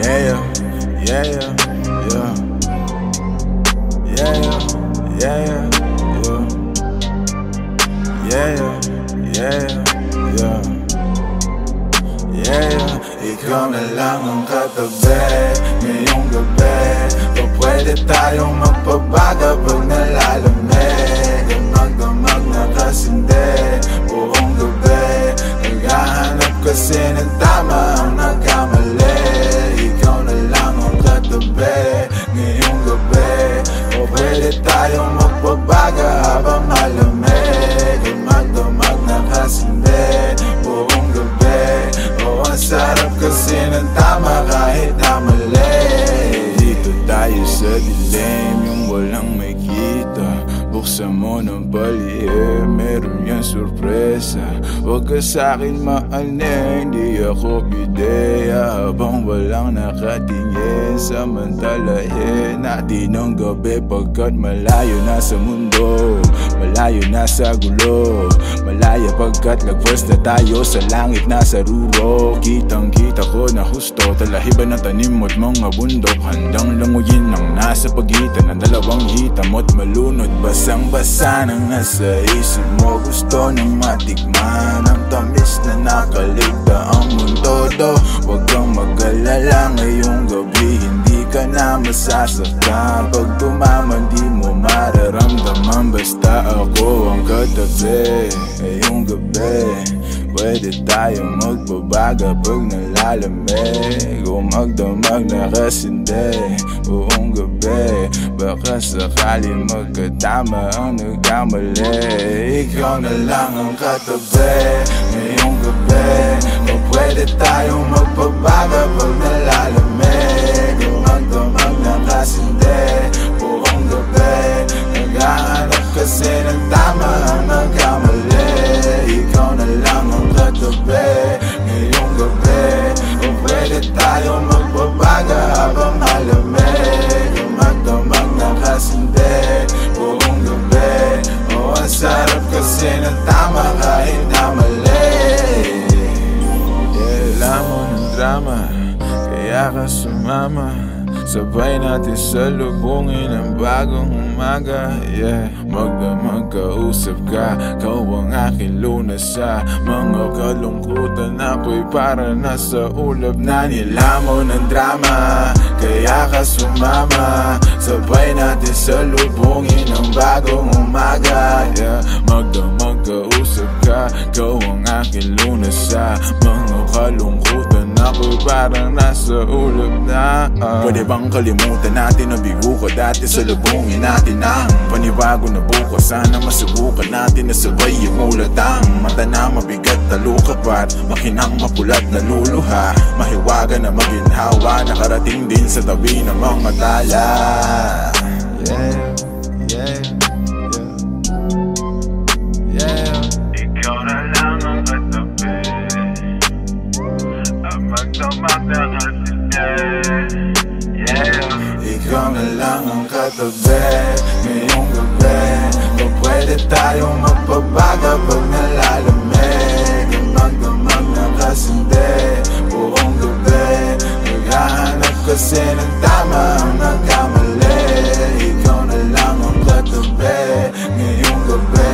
Yeah, yeah, yeah, yeah, yeah, yeah, yeah, yeah, yeah. Ikaw na lang ang katabi ngayong gabi. O pwede tayong magpabaga pag nalalamig. Magdamag na kasindi buong gabi. Naghahanap kasi ng tama ang nagkamali. Ikaw na lang ang katabi ngayong gabi. O pwede tayong magpabaga habang malamig. Magdamag na kasindi buong gabi. O ang sarap kasi ng tama kahit na mali. Dito tayo sa dilim, yung walang may kita. Buksan mo ng palihim, meron yan sorpresa. Huwag ka sa'kin maaning, di ako bideya. Habang walang nakatingin, samantalahin natin ang gabi. Pagkat malayo na sa mundo, malayo na sa gulo. Malaya pagkat lagpas na tayo sa langit na sa ruro. Kitang kita ko na husto, talahiban ng tanim mo't mga bundok. Handang languyin ang nasa pagitan ng dalawang hita mo't malunod. Basang-basa nang nasa isip mo, gusto nang matikman ang tamis na nakaligta ang mundo do. Huwag kang mag-alala ngayong gabi, hindi ka na masasaktan. Pag tumaman di mo mararamdaman, basta ako ang katabi ngayong gabi. Pwede tayong magbabaga pag nalalamig. O magdamag na kasindi buong gabi. Baka sakali magkatama ang nagkamali. Ikaw na lang ang katabi ngayong gabi. O pwede tayong magbabaga pag nalalamig. O magdamag na kasindi buong gabi. Naghahanap kasi ng tama ang nagkamali. Ikaw na lang ang katabi ngayong gabi. O pwede tayong magbabaga habang malamig. O magdamag na kasindi buong gabi. O ang sarap kasi ng tama kahit na mali. Alam mo ng drama, kaya ka sumama. Sabay natin salubungin ang bagong umaga. Yeah, magdamag kausap ka, kau ang aking lunas sa mga kalungkutan. Ako'y para nasa ulap na nilamo ng drama. Kaya ka sumama, sabay natin salubungin ang bagong umaga. Yeah, magdamag kausap ka, kau ang aking lunas sa mga kalungkutan. Ako'y parang nasa ulap na. Pwede bang kalimutan natin na bigo ko dati? Salubungin natin ang panibago na bukas. Sana masubukan natin na sabay yung ulatang mata na mabigat na lukapat, makinang mapulat na luluha. Mahiwaga na maginhawa, nakarating din sa tabi ng mga tala. Yeah, yeah, yeah, yeah. Ikaw na lang ang katabi, ang magdamag na kasindi. Yeah. Ikaw na lang ang katabi ngayong gabi. O pwede tayong magpabaga pag nalalamig. Ang magdamag na kasindi buong gabi. Naghahanap kasi ng tama ang nagkamali. Ikaw na lang ang katabi ngayong gabi.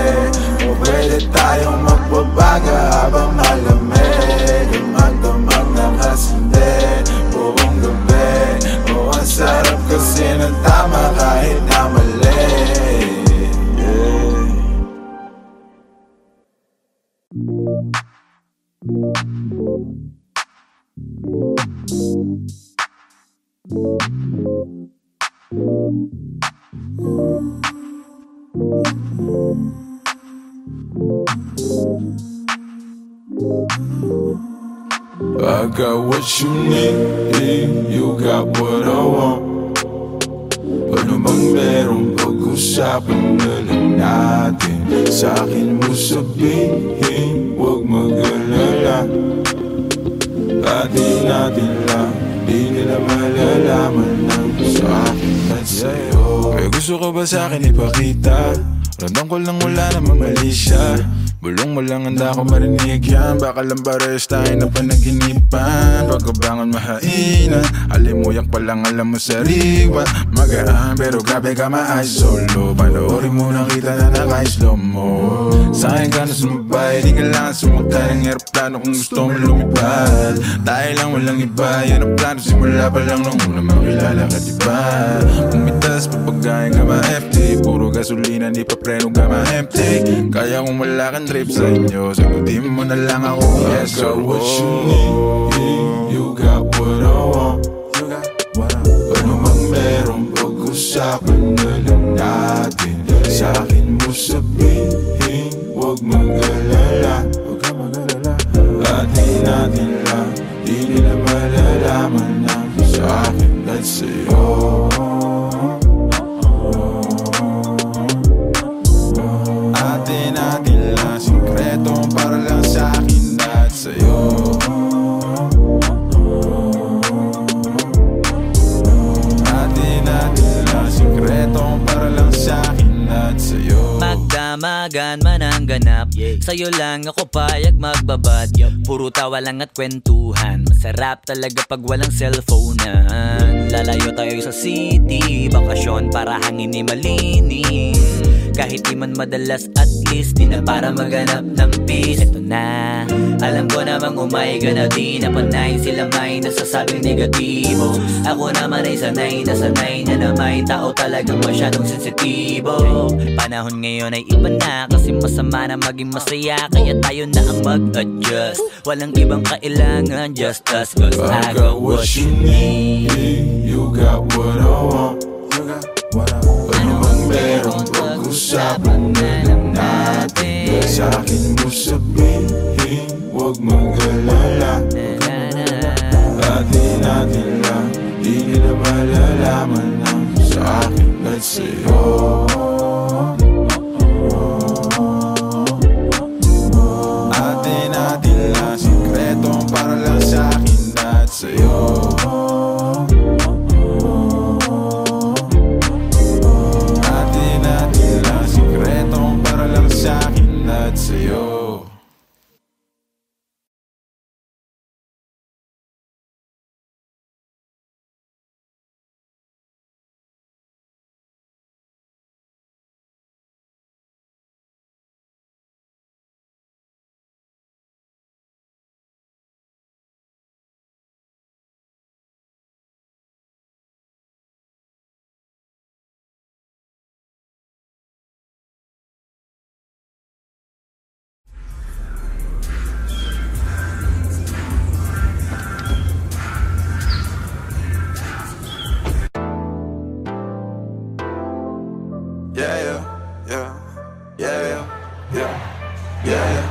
O pwede tayong magpabaga habang malamig. Ang magdamag na kasindi buong gabi. O ang sarap kasi ng tama kahit na mali. I got what you need, you got what I want. Ano bang meron pag-usapan na lang natin? Sa'kin mo sabihin, huwag mag-alala. Atin natin lang, di nila malalaman ng sa'kin at sa'yo. Kaya gusto ko ba sa'kin ipakita? Ramdam ko lang wala namang mali siya. Bulong mo lang handa ko marinig yan. Baka lang pares tayo na panaginipan. Pagkabangon mahainan, alimuyak pa lang alam mo sariwa. Magaan pero grabe ka ma-isolo. Panoorin mo na kita na naka-slow mo. Sa'kin ka na sumabay, di kailangan sumakay ng aeroplano kung gusto mo lumipad. Tayo lang walang iba, yan ang plano simula pa lang nung una makilala ka diba. Umitas papagayin ka ma-FT, puro gasolina di pa preno ka ma-empty. Kaya kung wala kang trip sa inyo, sagutin mo na lang ako yes or no. What you need, you got what I want. Ano mang meron, pag-usapan na lang natin. Sa'kin mo sabihin, huwag mag-alala. Atin natin lang, di nila malalaman na sa'kin at sa'yo. Atin natin lang, sikreto para lang sa'kin at sa'yo. Atin natin lang, sikreto para lang sa'kin at sa'yo. Magdamagan man ang ganap, sa'yo lang ako payag magbabad. Puro tawa lang at kwentuhan, masarap talaga pag walang cellphonean. Lalayo tayo sa city, bakasyon para hangin ay malinis. Kahit di man madalas at least di na para maghanap ng peace. Eto na, alam ko namang umayga na di napanay. Sila may nasasabing negatibo, ako naman ay sanay na sanay na may tao talagang masyadong sensitibo. Panahon ngayon ay iba na, kasi masama na maging masaya. Kaya tayo na ang mag-adjust, walang ibang kailangan, just us. Cause I got what you need, you got what I want. Ano mang meron, pag-usapan na lang natin. Sa'kin mo sabihin, huwag mag-alala. Atin natin lang, di nila malalaman na sa'kin at sa'yo. Atin natin lang, sikreto para lang sa'kin at sa'yo. Sa'kin at sa'yo.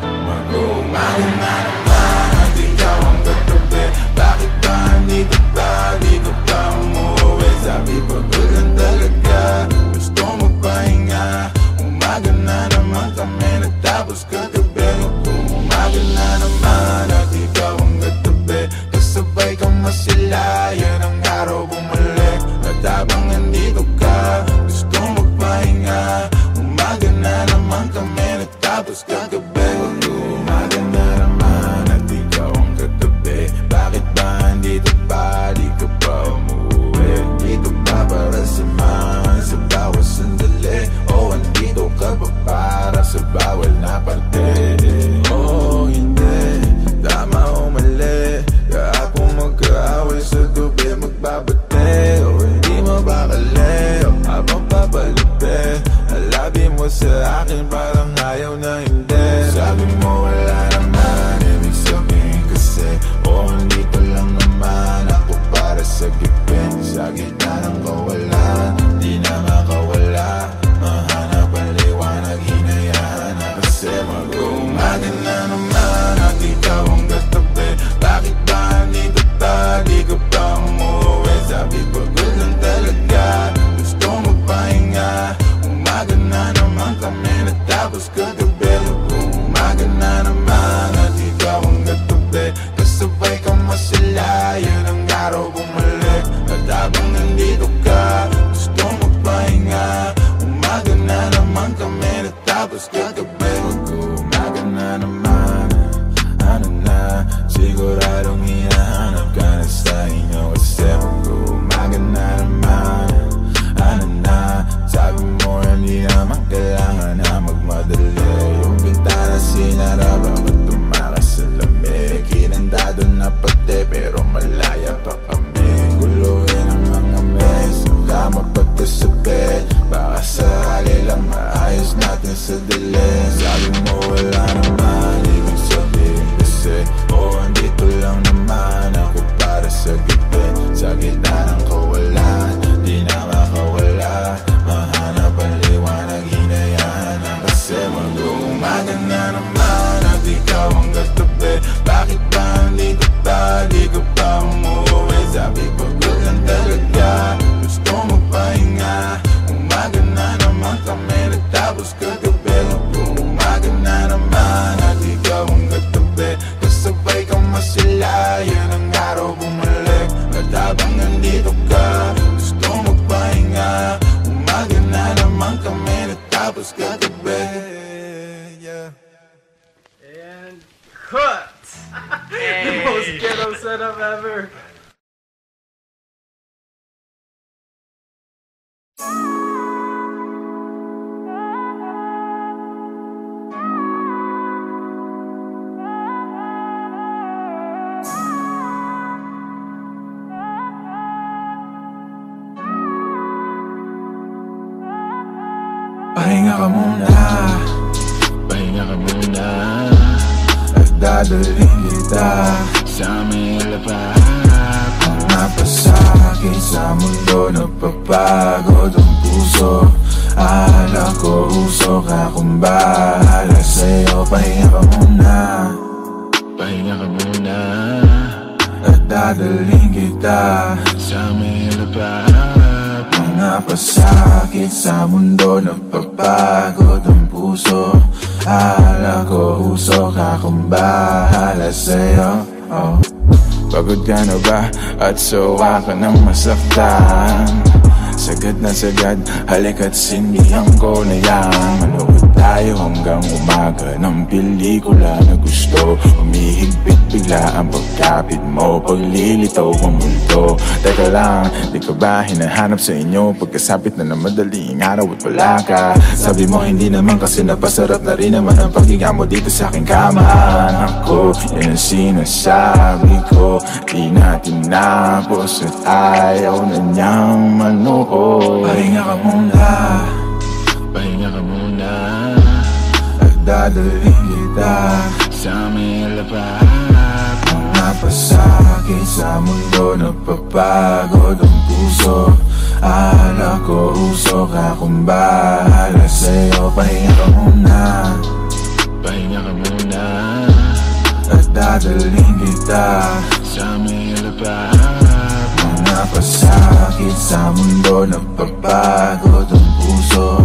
Mag-umahin na naman at ikaw ang katabi. Bakit ba nandito pa? Di ka pa umuwi. Sabi pagod lang talaga, gusto magpahinga. Umaga na naman kami natapos kagabi. Mag-umaga na naman at ikaw ang katabi. Kasabay ka masila, yan ang araw bumalik. At habang nandito ka, gusto magpahinga. Umaga na naman kami natapos kagabi. Mag-umaga na naman at ikaw ang katabi. Bakit ba andito pa? Di ka pa umuwi. Dito pa para samahan sa bawat sandali. O andito ka pa para sa bawal na parte. Oh hindi, tama o mali. Kahapon magkaaway sa gabi magbabate. O hindi mabakali o habang papalipi. Alabi mo sa akin parang ayaw na hindi. Sabi mo wala naman, ibig sabihin kasi o andito lang naman ako para sa gipin. Sa gitna ng kawalan, di na makawala. Mahanap ang liwanag, hinayaan na kasi mag-umaga na naman at ikaw ang katabi. Bakit ba andito pa? Di ka pa umuwi. Sabi pagod lang talaga, gusto magpahinga. Umaga na naman kami natapos kagabi. Umaga na naman at ikaw ang katabi. Kasabay ka masila, yan ang araw bumalik. At habang nandito ka, gusto magpahinga. Umaga na naman kami natapos kagabi. Umaga Siguradong hinahanap ka na sa inyo. Kasi mag-uumaga na naman. Ano na, sabi mo hindi naman kailangan na magmadali. Yung bintana sinara, bakit tumakas sa lamig? Kinandado na pati pero malaya pa kami. Guluhin ang mga mes, saka mapagkasabit. Baka sakali lang maayos natin sa dilim. Sabi mo wala naman, ibig sabihin kasi andito lang naman ako para sa gipin. Sa gitna ng kawalan, di na makawala. Mahanap ang liwanag, hinayahan na kasi mag-uumaga na naman. At ikaw ang katabi, bakit ba andito pa? Di ka pa umuwi. Sabi pagod lang talaga, gusto magpahinga. Umaga na naman kami, natapos kagabi. Mag-uumaga na naman. At ikaw ang katabi, kasabay ka masilayan ang araw bumalik. At habang nandito ka, gusto magpahinga. Umaga na naman kami, natapos kagabi. And cut! The most ghetto setup ever. Pahinga ka muna, pahinga ka muna. At dadalhin kita sa may lapat. Ang napasakit sa mundo, nagpapagod ang puso. Akala ko usok akong bahala sa'yo. Pahinga ka muna, pahinga ka muna. At dadalhin kita sa may lapat. Napasakit sa mundo, nagpapagod ang puso. Akala ko usok akong bahala sa'yo. Pagod ka na ba at sawa ka ng masaktan? Sagad na sagad, halika't sindihan ko na yan. Manood tayo hanggang umaga ng pelikula na gusto. Umihigpit bigla ang pagkapit mo, paglilitaw ang multo. Teka lang, di ka ba hinahanap sa inyo? Pagkasapit na ng madaling araw at wala ka. Sabi mo hindi naman kasi napasarap na rin naman ang paghiga mo dito sa aking kama. Ako, yan ang sinasabi ko, di na tinapos at ayaw na niyang manood. Pahinga ka muna, pahinga ka muna. At dadalhin kita sa may lapat. Ang napasakit sa mundo, nagpapagod ang puso. Akala ko usok akong bahala sa'yo. Pahinga ka muna, pahinga ka muna. At dadalhin kita sa may lapat. Napasakit sa mundo, nagpapagod ang puso.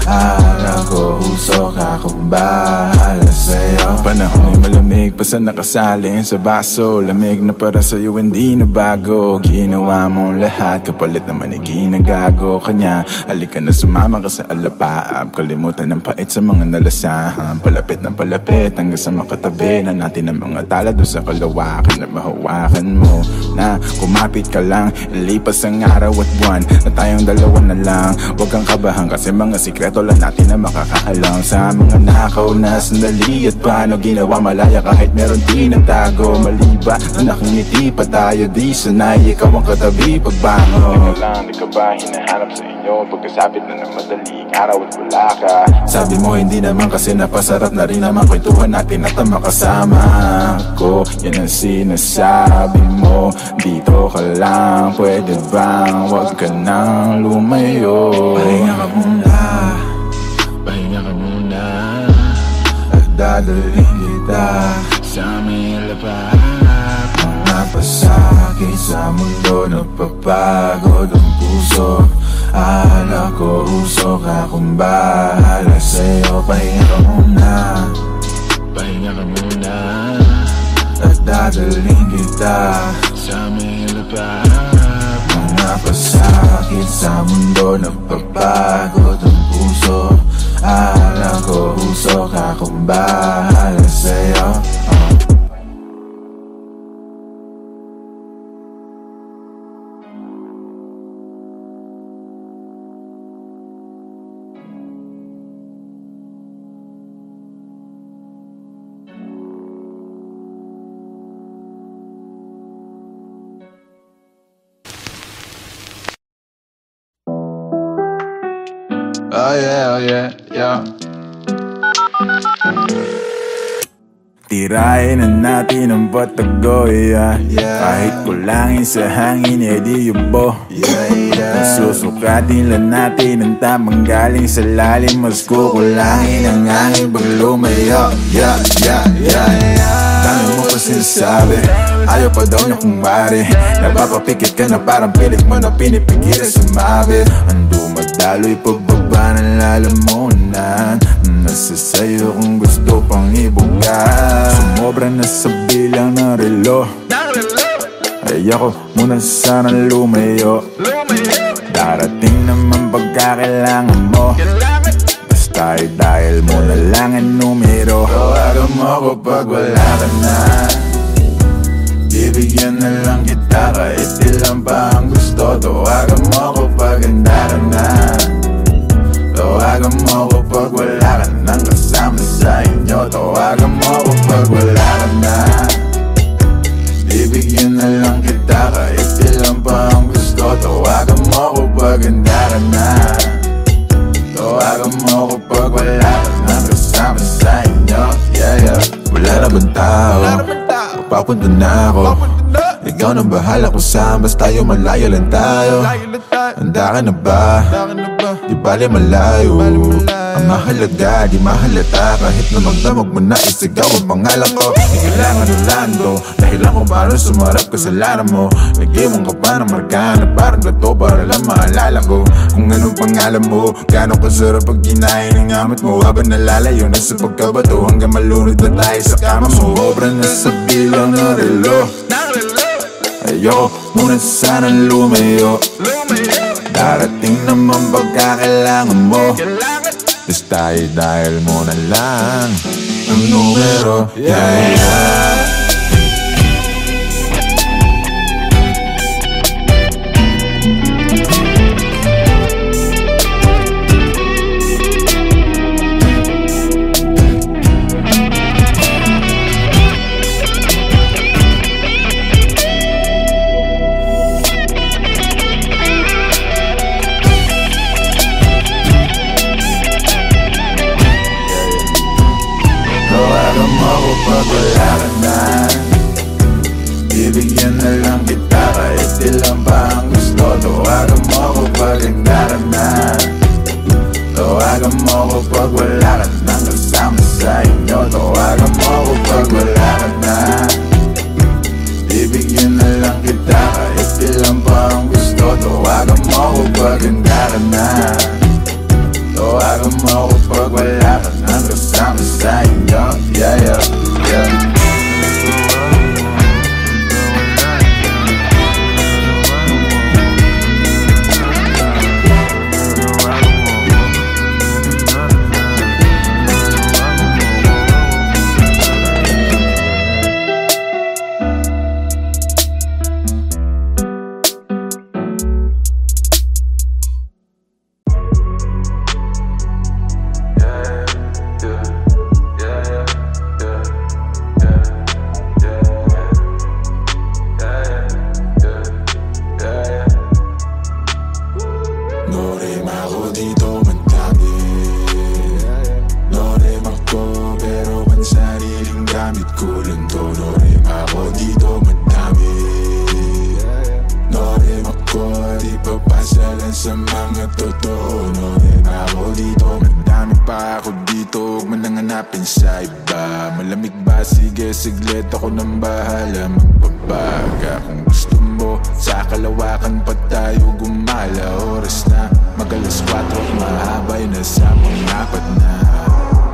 Akala ko usok akong bahala sa'yo. Panahon ay malamig, basta nakasalin sa baso. Lamig na para sa'yo, hindi na bago. Ginawa mong lahat, kapalit naman ay ginagago kanya. Halika na sumama ka sa alapaap. Kalimutan ng pait sa mga nalasahan. Palapit ng palapit hanggang sa makatabi na natin ang mga tala doon sa kalawakan. Na mahawakan mo na kumapit ka lang. Ilipas ang araw at buwan na tayong dalawa na lang. Huwag kang kabahan kasi mga sikreto lang natin na makakahalang. Sa mga nakaw na sandali at paano ginawa malaya kahit meron di nagtago. Maliba na nakangiti pa tayo, di sanay ikaw ang katabi pagbango. Teka lang, di ka ba hinahanap sa inyo? Pagkasapit na ng madaling araw at wala ka. Sabi mo hindi naman kasi napasarap na rin naman kwentuhan natin at ang makasama ko. Yan ang sinasabi mo, dito ka lang. Pwede bang wag ka nang lumayo? Pahinga ka muna, pahinga ka muna. At dadalhin kita sa may lapat. Ang napasakit sa mundo, nagpapagod ang puso. Akala ko usok akong bahala sa'yo. Pahinga ka muna, pahinga ka muna. At dadalhin kita sa may lapat. Ang napasakit sa mundo, nagpapagod ang puso. Akala ko usok akong bahala sa'yo. Oh yeah, yeah. Tirahin na natin ang patago, yeah. Kahit kulangin sa hangin, di yubo. Susukatin lang natin ang tamang galing sa lalim. Mas kukulangin ang hangin pag lumayo. Dami mo pa sinasabi, ayaw pa daw niya kung mari. Napapapikit ka na parang pilit mo na pinipigilan sumabi. Ang dumadalo'y pagbaba ng lalamunan. Nasa sayo kung gusto pang ibuga. Sumobra na sa bilang ng relo. Ay ako muna sana lumayo. Darating naman pagkakailangan mo. Basta dahil mo na lang ang numero. Tawagan mo ko pag wala ka na. Bibigyan na lang kita kahit ilan pa ang gusto. Tawagan mo ko pag handa ka na. Tawagan mo ko pag wala ka nang kasama sa inyo. Tawagan mo ko pag wala ka na. Bibigyan na lang kita kahit ilan pa ang gusto. Tawagan mo ko pag handa ka na. Tawagan mo ko pag wala ka nang kasama sa inyo. Wala na bang tao? Papunta na ako. Ikaw nang bahala kung saan, basta tayo malayo lang tayo. Handa ka na ba? Di bali malayo. Ang mahalaga, di mahalata. Kahit na magdamag mo na isigaw ang pangalan ko. Di kailangan ng lando, dahilan ko parang sumarap kasalanan mo. Nag-iwan ka pa ng marka na parang gato para lang maalala ko kung anong pangalan mo. Gano'ng kasarap pag kinain ng amat mo. Habang nalalayo na sa pagkabato hanggang malunod na tayo sa kama mo. Sobra na sa bilang ng relo. Ayoko muna sana lumayo. Darating naman pagkakailangan mo. Basta dahil mo na lang ang numero. Pag wala ka na, bibigyan na lang kita kahit ilan pa ang gusto. Tawagan mo ko pag handa ka na. Tawagan mo ko pag wala ka nang kasama sa inyo. Tawagan mo ko pag wala ka na. Bibigyan na lang kita kahit ilan pa ang gusto. Tawagan mo ko pag handa ka na. Tawagan mo ko pag wala ka nang kasama sa inyo. Sa mga totoo, no rin ako dito. Madami pa ako dito, huwag mo nang hanapin sa iba. Malamig ba? Sige, siglit ako nang bahala magbabaga. Kung gusto mo, sa kalawakan pa tayo gumala. Oras na, mag-alas 4, mahabay na sa pang-apat na.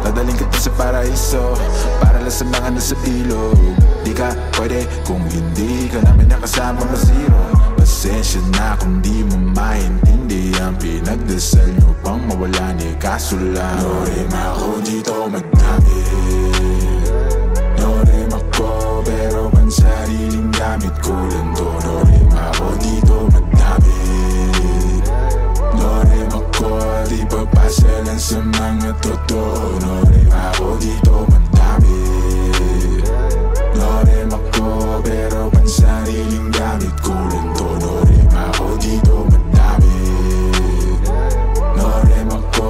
Dadaling kita sa paraiso, para lang sa mga nasa ilog. Di ka pwede kung hindi ka namin nakasama ma-zero. Pasensya na kung di mo maintindihan. Pinagdasal nyo pang mawala ni kaso lang. No rin ako dito magdami. No rin ako pero pansariling gamit ko lang to. No rin ako dito magdami. No rin ako di papasa lang sa mga totoo. No rin ako dito magdami. No rin ako pero pansariling gamit ko lang to. No rin ako dito madami. No rin ako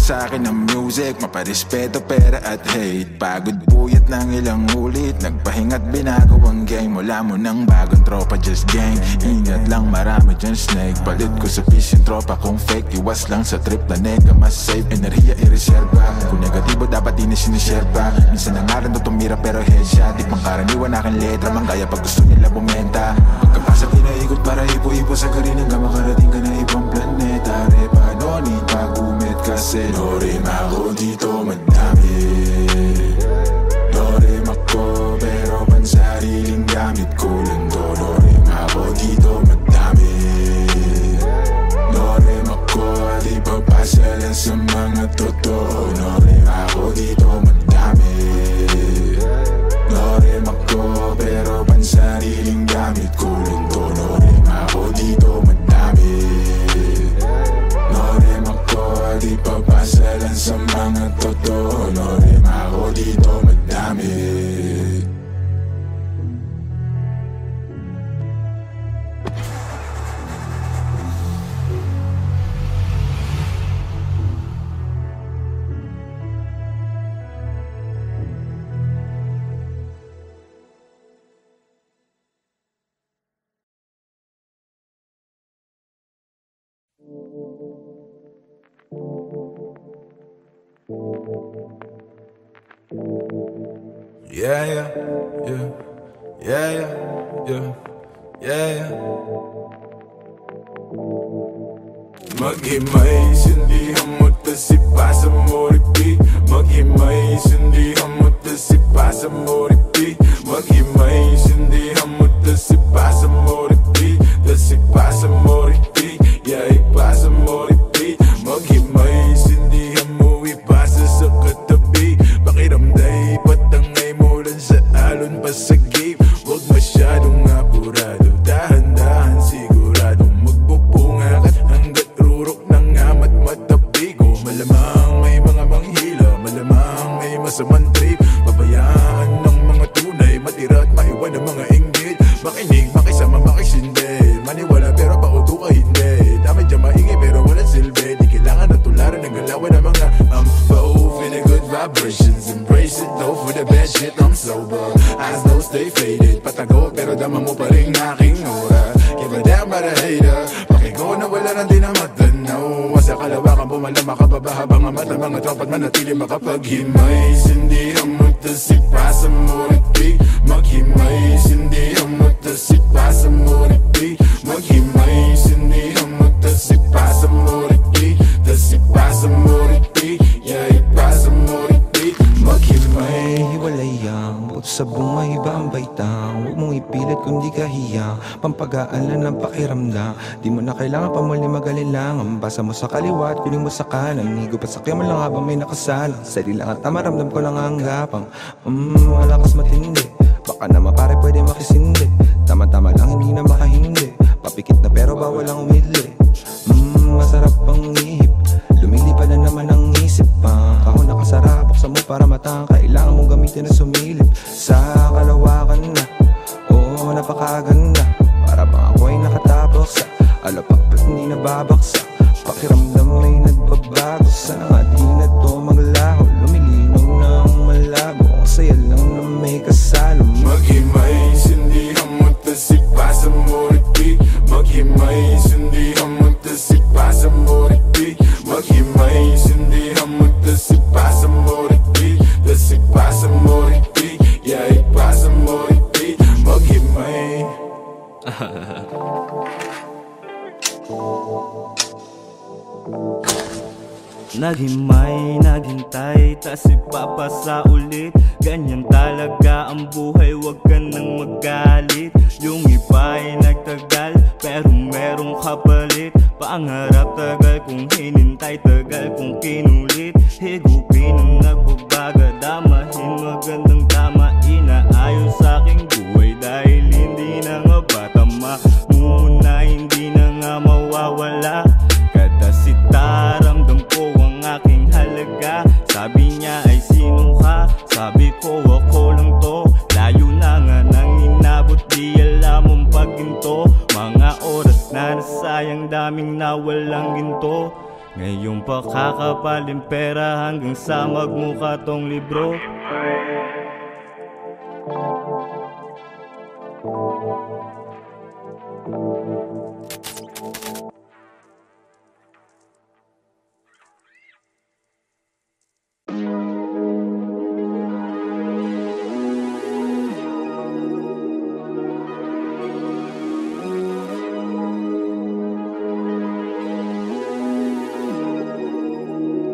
sa akin ng music, maparespeto, pera at hate. Pagod puyat ng ilang ulit, nagpahinga't binago ang game. Wala mo ng bagong tropa, just gang. Ingat lang, marami dyan snake. Palit ko sa fish yung tropa kung fake. Iwas lang sa trip na nega, mas safe. Enerhiya i-reserva, kung negatibo dapat di na sinishare pa. Minsan na nga rin to tumira pero headshot. Di pang karaniwan aking letra, manggaya pag gusto nila bumenta. Pagkapasok inaikot para ipo-ipo sa karin hanggang makarating ka na ibang planeta. Repa, no need pag-umit kasi no rin ako dito madami. No rin ako pero pansariling gamit ko lang to. No rin ako dito madami. No rin ako di papasa lang sa mga totoo. No rin ako dito madami. No rin ako pero pansariling gamit ko lang to. No rin ako dito madami. No rin ako di papasa lang sa mga totoo. No rin ako dito madami. Yeah, yeah, yeah, yeah, yeah, yeah, yeah, yeah. Maghimay, sindihan mo ta si pasa mo repeat. Maghimay, sindihan mo ta si pasa mo repeat. Maghimay, sindihan mo ta si pasa mo repeat. Ta si pasa mo repeat, yeah, ipasa mo repeat. Maghimay, sindihan mo ipasa sa katabi. Pakiramday, patangay mo lang sa alon pa sa game. Huwag masyadong apurado, dahan-dahan siguradong magpupunga ka hanggat rurok ng amat matapigo. Malamang may mga manghila, malamang may masamang trip. Pabayaan ng mga tunay, matira at maiwan ng mga inggit. Makinig, makisama, makisindi. Maniwala pero pauto ka hindi. Dami dyan maingay pero walang silbi. Di kailangan na tularan ng galawan ng mga pa-off in a good vibrations. Embrace it though for the best shit, I'm sober. Eyes though stay faded. Patago pero dama mo pa rin aking aura. Give a damn about a hater. Pakigo na wala nang di na matanaw. Sa kalawakan pumalama ka pa ba habang ang mata mga tropa't manatili makapaghimay. Sindihan mo ta si pasa mo repeat. Maghimay, sindihan mo ta si pasa mo repeat. Maghimay, sindihan mo ta si pasa mo repeat. Ta si pasa mo repeat, yeah, ipasa mo repeat. Maghimay, Hiwalay ang buto sa bunga, iba ang baitang. Huwag mong ipilit kung di ka hiyang. Pampagaan lang ng pakiramdam. Di mo na kailangan pa muli mag-alilangan. Basa mo sa kaliwa at kunin mo sa kanan. Higo pa sakya mo lang habang may nakasalang. Sali lang at tamaramdam ko lang ang gapang. Malakas matindi. Baka naman pare pwede makisindi. Tama-tama lang hindi na makahindi. Papikit na pero bawal ang umidli. Masarap ang ihip. Lumilipad na naman ang isip pa. Ako nakasarap, buksan mo para matang. Kailangan mong gamitin na sumilip. Sa kalawakan na, oo, napakaganda. Para bang ako ay nakatapos sa alapak at hindi nababaksa. Pakiramdam may nagbabago. Sana nga di na to maglaho. Lumilinaw ng malabo. Saya lang na may kasalo. Maghimay, sindihan mo ta si pasa mo repeat. Maghimay, sindihan mo ta si pasa mo repeat. Maghimay, sindihan mo ta si pasa mo repeat. Ta si pasa mo repeat, yeah, ipasa mo repeat. Maghimay. Naghimay, naghintay, tas ipapasa ulit. Ganyan talaga ang buhay, wag ka nang magalit. Yung iba ay nagtagal, pero merong kapalit. Pangarap tagal kung hinintay, tagal kung kinulit. Higupin ang nagbabaga, damahin magandang tama. Inaayos sa aking buhay dahil hindi na nga batama. Muna hindi na nga mawawala. Katasita, ramdam ko ang aking halaga. Sabi niya ay sino ka? Sabi ko ako lang to. Layo na nga nang inabot, di alam ang pagginto. Mga oras na nasayang, daming nawalang ginto. Ngayong pakakapaling pera hanggang sa magmukha tong libro.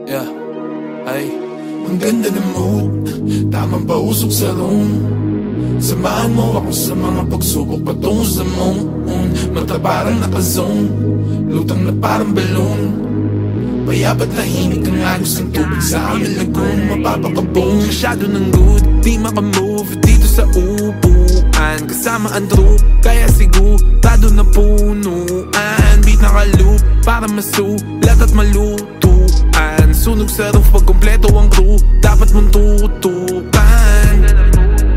Yeah, ay, ang ganda ng mood, tamang pausok sa room. Samahan mo ako sa mga pagsubok patungo sa moon. Mata parang naka-zone, lutang na parang balloon. Payapat tahimik ang agos ng tubig sa aming lagoon. Mapapakaboom, masyado ng good, di makamove dito sa upuan. Kasama ang troop, kaya sigurado na punuan. Beat naka-loop, para masulat at malutuan. Sunog sa roof pag kompleto ang crew, dapat mong tutukan.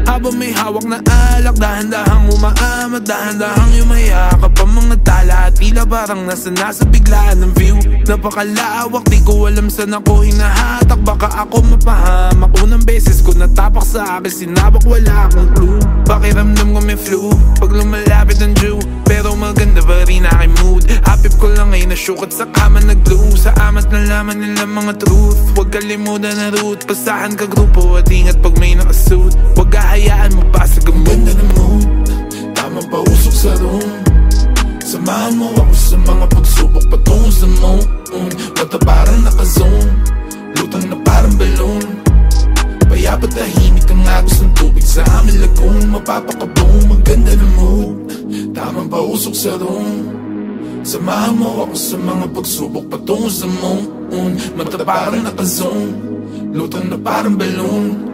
Habang may hawak na alak, dahan-dahang umaamat, dahan-dahang yumayakap ang mga tala. At tila parang nasa biglaan ng view. Napakalawak, di ko alam saan ako hinahatak. Baka ako mapahamak, unang beses ko natapak sa akin sinabak, wala akong clue. Pakiramdam ko may flu, pag lumalapit ang Jew. Pero maganda pa rin aking mood. Hapip ko lang ngayon na shook at sa kama nag-glue. Sa amas nalaman nila mga truth. Huwag kalimutan na route, pasahan ka grupo at ingat pag may nakasuit. Huwag hayaan mo basag ang ganda ng mood, tamang pausok sa room. Samahan mo ako sa mga pagsubok patungo sa moon. Mata parang naka-zone, lutang na parang balloon. Payapat tahimik ang agos ng tubig sa aming lagoon. Mapapakaboom, ang ganda ng mood, tamang pausok sa room. Samahan mo ako sa mga pagsubok patungo sa moon. Mata parang naka-zone, lutang na parang balloon.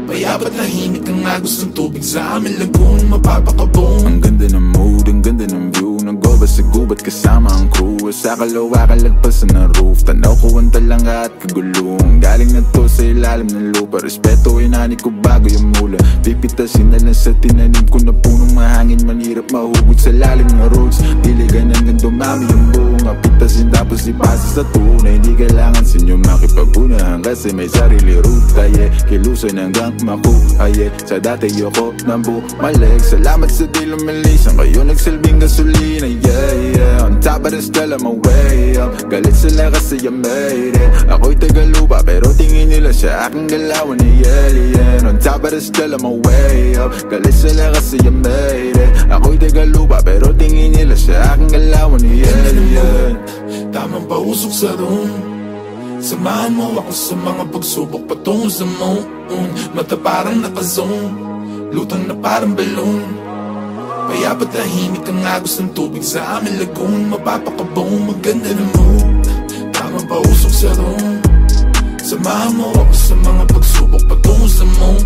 Payapat tahimik ang agos ng tubig sa aming lagoon. Mapapakaboom, ang ganda ng mood, ang ganda ng view. Nag-over sa gubat kasama ang crew. Sa kalawa kalagpasan ng roof, tanaw ko ang talanga at kagulong. Galing na to sa ilalim ng lupa, respeto inani ko bago yung mula. Pipitasin na lang sa tinanim ko na punong mahangin. Manirap mahugot sa lalim ng roads, diligan hanggang dumami yung bunga. Pitasin tapos ipasa sa tunay, hindi kailangan sa inyo makipagunahan kasi may sarili ruta, yeah. Kilusan hanggang makuha, yeah. Sa dati yoko nang bumalik, salamat sa di lumilisan kayo nagsilbing gasolina, yeah, yeah. On top of the still I'm way up, galit sila kasi I made it. Ako'y tagalupa pero tingin nila sa aking galawan ni alien. On top of the still I'm way up, galit sila kasi I made it. Ako'y tagalupa pero tingin nila sa aking galawan ni alien. Tamang pausok sa room, samahan mo ako sa mga pagsubok patungo sa moon. Mata parang naka-zone, lutang na parang balloon. Payapat tahimik ang agos ng tubig sa aming lagoon. Mapapakaboom, maganda ng mood, tamang pausok sa room. Samahan mo ako sa mga pagsubok patungo sa moon.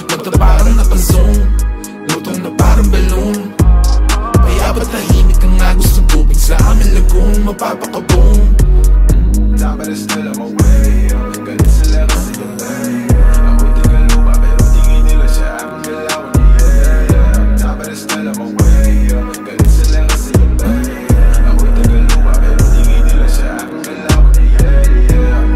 Mata parang naka-zone, lutang na parang balloon. Payapat tahimik ang agos ng tubig sa aming lagoon. Mapapakaboom, but it's still on my way up. Galit sila kasi yung way up. Ako'y tagalupa pero tingin nila siya aking galawan, yeah, yeah. But it's still on my way up. Galit sila kasi yung way up. Ako'y tagalupa pero tingin nila siya aking galawan, yeah,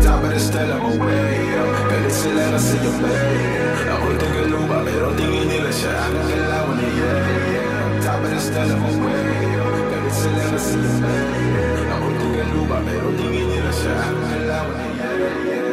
yeah. But it's still on my way up. Galit sila kasi yung way up. Ako'y tagalupa pero tingin nila siya aking galawan, yeah, yeah. But it's still on my way up. Galit sila kasi yung way up. Ako'y tagalupa pero tingin nila siya aking galawan, yeah, yeah.